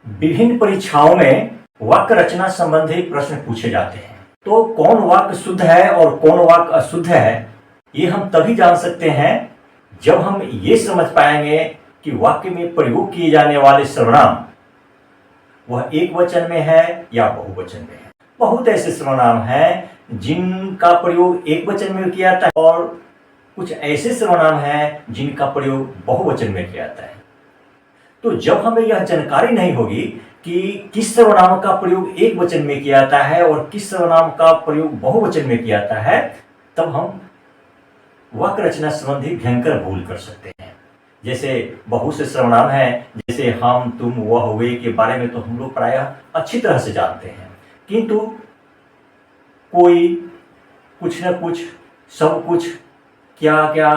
विभिन्न परीक्षाओं में वाक्य रचना संबंधी प्रश्न पूछे जाते हैं। तो कौन वाक्य शुद्ध है और कौन वाक्य अशुद्ध है, ये हम तभी जान सकते हैं जब हम ये समझ पाएंगे कि वाक्य में प्रयोग किए जाने वाले सर्वनाम वह एक वचन में है या बहुवचन में है। बहुत ऐसे सर्वनाम हैं जिनका प्रयोग एक वचन में किया जाता है और कुछ ऐसे सर्वनाम हैं जिनका प्रयोग बहुवचन में किया जाता है। तो जब हमें यह जानकारी नहीं होगी कि किस सर्वनाम का प्रयोग एक वचन में किया जाता है और किस सर्वनाम का प्रयोग बहुवचन में किया जाता है, तब हम वाक्य रचना संबंधी भयंकर भूल कर सकते हैं। जैसे बहुत से सर्वनाम हैं, जैसे हम, तुम, वह, वे के बारे में तो हम लोग प्रायः अच्छी तरह से जानते हैं, किंतु कोई, कुछ न कुछ, सब कुछ, क्या क्या,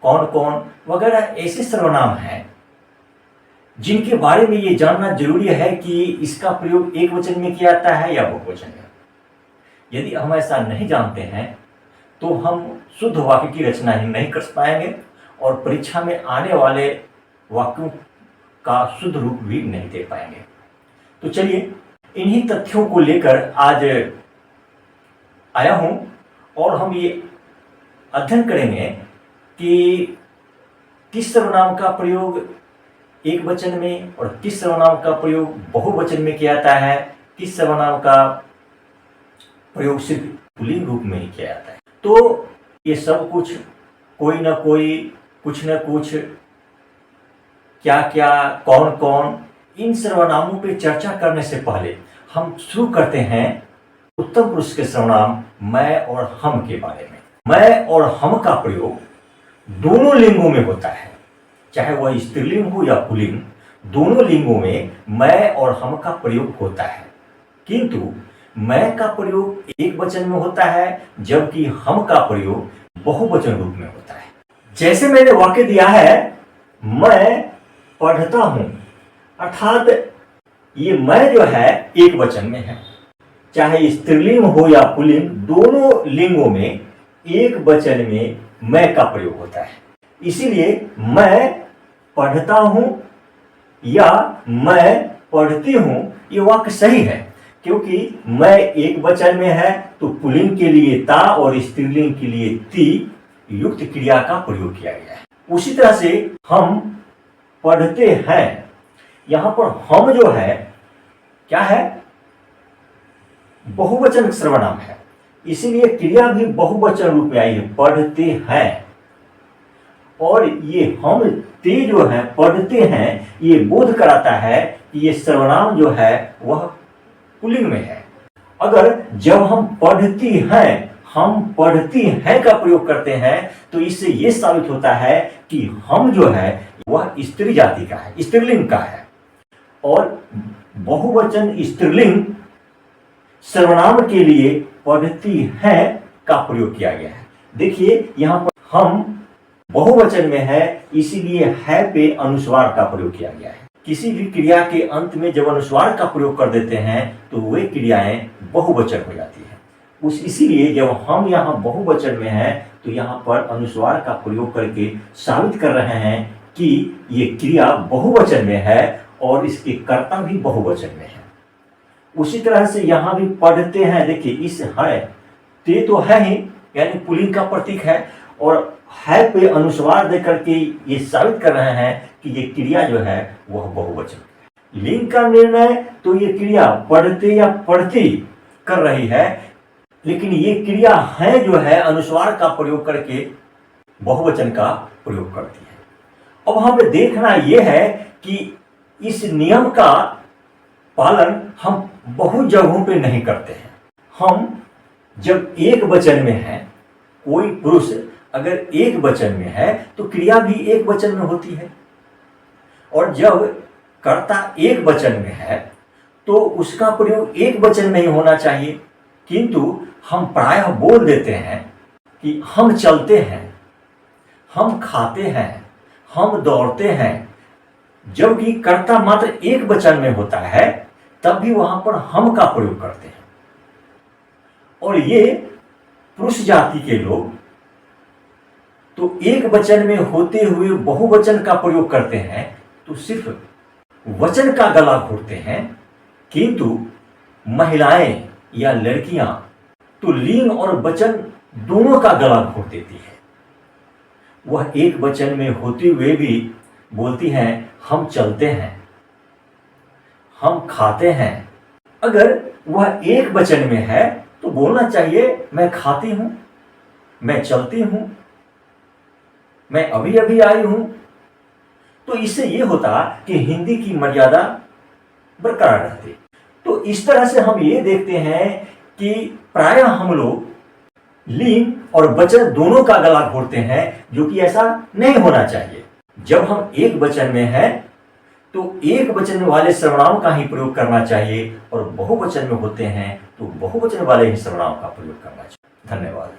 कौन कौन वगैरह ऐसे सर्वनाम हैं जिनके बारे में ये जानना जरूरी है कि इसका प्रयोग एक वचन में किया जाता है या बहुवचन में। यदि हम ऐसा नहीं जानते हैं तो हम शुद्ध वाक्य की रचना ही नहीं कर पाएंगे और परीक्षा में आने वाले वाक्यों का शुद्ध रूप भी नहीं दे पाएंगे। तो चलिए इन्हीं तथ्यों को लेकर आज आया हूं और हम ये अध्ययन करेंगे कि किस सर्वनाम का प्रयोग एक वचन में और किस सर्वनाम का प्रयोग बहुवचन में किया जाता है, किस सर्वनाम का प्रयोग सिर्फ पुल्लिंग रूप में ही किया जाता है। तो ये सब कुछ, कोई ना कोई, कुछ न कुछ, क्या क्या, कौन कौन, इन सर्वनामों पर चर्चा करने से पहले हम शुरू करते हैं उत्तम पुरुष के सर्वनाम मैं और हम के बारे में। मैं और हम का प्रयोग दोनों लिंगों में होता है, चाहे वह स्त्रीलिंग हो या पुल्लिंग, दोनों लिंगों में मैं और हम का प्रयोग होता है। किंतु मैं का प्रयोग एक वचन में होता है जबकि हम का प्रयोग बहुवचन रूप में होता है। जैसे मैंने वाक्य दिया है, मैं पढ़ता हूं, अर्थात ये मैं जो है एक वचन में है, चाहे स्त्रीलिंग हो या पुल्लिंग, दोनों लिंगों में एक वचन में मैं का प्रयोग होता है। इसीलिए मैं पढ़ता हूं या मैं पढ़ती हूं, ये वाक्य सही है, क्योंकि मैं एक वचन में है तो पुल्लिंग के लिए ता और स्त्रीलिंग के लिए ती युक्त क्रिया का प्रयोग किया गया है। उसी तरह से हम पढ़ते हैं, यहां पर हम जो है क्या है, बहुवचन सर्वनाम है, इसीलिए क्रिया भी बहुवचन रूप में आई है, पढ़ते हैं। और ये हम ते जो है पढ़ते हैं, ये बोध कराता है कि ये सर्वनाम जो है वह पुल्लिंग में है। अगर जब हम पढ़ती हैं, हम पढ़ती हैं का प्रयोग करते हैं तो इससे ये साबित होता है कि हम जो है वह स्त्री जाति का है, स्त्रीलिंग का है। और बहुवचन स्त्रीलिंग सर्वनाम के लिए पढ़ती हैं का प्रयोग किया गया है। देखिए यहाँ पर हम बहुवचन में है, इसीलिए है पे अनुस्वार का प्रयोग किया गया है। किसी भी क्रिया के अंत में जब अनुस्वार का प्रयोग कर देते हैं तो वे क्रियाएं बहुवचन हो जाती है। इसीलिए जब हम यहाँ बहुवचन में हैं तो यहाँ पर अनुस्वार का प्रयोग करके साबित कर रहे हैं कि ये क्रिया बहुवचन में है और इसके कर्ता भी बहुवचन में है। उसी तरह से यहाँ भी पढ़ते हैं, देखिए इस है, ते तो है ही, यानी पुल्लिंग का प्रतीक है, और है पे अनुस्वार दे करके ये साबित कर रहे हैं कि ये क्रिया जो है वह बहुवचन है। लिंग का निर्णय तो ये क्रिया पढ़ते या पढ़ती कर रही है, लेकिन ये क्रिया है जो है अनुस्वार का प्रयोग करके बहुवचन का प्रयोग करती है। अब हमें देखना यह है कि इस नियम का पालन हम बहुत जगहों पे नहीं करते हैं। हम जब एक वचन में है, कोई पुरुष अगर एक वचन में है तो क्रिया भी एक वचन में होती है, और जब कर्ता एक वचन में है तो उसका प्रयोग एक वचन में ही होना चाहिए। किंतु हम प्रायः बोल देते हैं कि हम चलते हैं, हम खाते हैं, हम दौड़ते हैं, जबकि कर्ता मात्र एक वचन में होता है, तब भी वहां पर हम का प्रयोग करते हैं। और ये पुरुष जाति के लोग तो एक वचन में होते हुए बहुवचन का प्रयोग करते हैं, तो सिर्फ वचन का गला घोटते हैं, किंतु महिलाएं या लड़कियां तो लिंग और वचन दोनों का गला घोट देती है। वह एक वचन में होते हुए भी बोलती हैं हम चलते हैं, हम खाते हैं। अगर वह एक वचन में है तो बोलना चाहिए मैं खाती हूं, मैं चलती हूं, मैं अभी अभी आई हूं। तो इससे यह होता कि हिंदी की मर्यादा बरकरार रहती। तो इस तरह से हम ये देखते हैं कि प्रायः हम लोग लिंग और वचन दोनों का गला घोटते हैं, जो कि ऐसा नहीं होना चाहिए। जब हम एक वचन में हैं तो एक वचन वाले सर्वनाम का ही प्रयोग करना चाहिए, और बहुवचन में होते हैं तो बहुवचन वाले ही सर्वनाम का प्रयोग करना चाहिए। धन्यवाद।